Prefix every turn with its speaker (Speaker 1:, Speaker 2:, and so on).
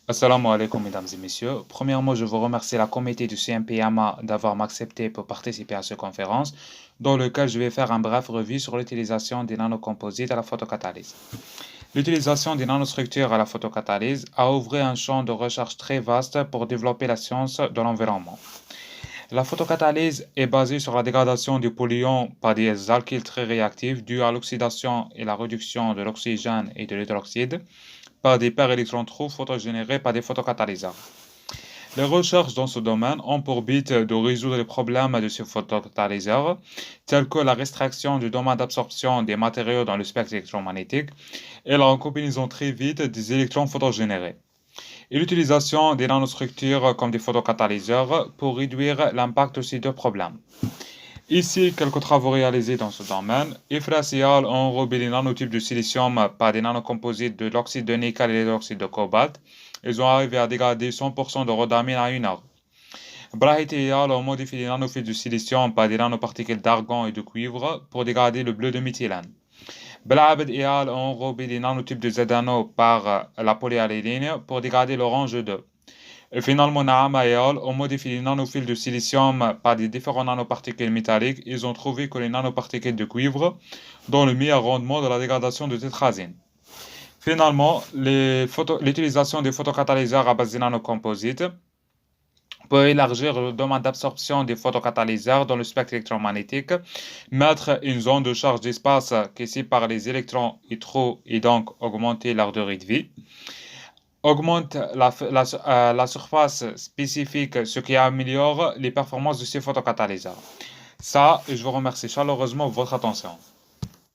Speaker 1: Assalamu alaikum, mesdames et messieurs. Premièrement, je veux remercier la comité du CMPMA d'avoir accepté pour participer à cette conférence, dans laquelle je vais faire un bref revue sur l'utilisation des nanocomposites à la photocatalyse. L'utilisation des nanostructures à la photocatalyse a ouvert un champ de recherche très vaste pour développer la science de l'environnement. La photocatalyse est basée sur la dégradation du polluant par des alkyles très réactifs dû à l'oxydation et la réduction de l'oxygène et de l'hydroxyde par des paires électrons-trous photogénérés par des photocatalyseurs. Les recherches dans ce domaine ont pour but de résoudre les problèmes de ces photocatalyseurs, tels que la restriction du domaine d'absorption des matériaux dans le spectre électromagnétique et la recombinaison très vite des électrons photogénérés, et l'utilisation des nanostructures comme des photocatalyseurs pour réduire l'impact de ces deux problèmes. Ici, quelques travaux réalisés dans ce domaine. IFRAS et al. Ont enrobé les nanotypes de silicium par des nanocomposites de l'oxyde de nickel et de l'oxyde de cobalt. Ils ont arrivé à dégrader 100% de rhodamine à 1 heure. Brahit et al. Ont modifié les nanofils de silicium par des nanoparticules d'argon et de cuivre pour dégrader le bleu de méthylène. Belabed et al. Ont enrobé les nanotypes de ZNO par la polyallyline pour dégrader l'orange 2. Et finalement, Naama et al. Ont modifié les nanofils de silicium par des différents nanoparticules métalliques. Ils ont trouvé que les nanoparticules de cuivre donnent le meilleur rendement de la dégradation de tétrazine. Finalement, l'utilisation des photocatalyseurs à base de nanocomposites peut élargir le domaine d'absorption des photocatalyseurs dans le spectre électromagnétique, mettre une zone de charge d'espace qui sépare les électrons et donc augmenter leur durée de vie, augmente la surface spécifique, ce qui améliore les performances de ces photocatalyseurs. Ça, je vous remercie chaleureusement pour votre attention.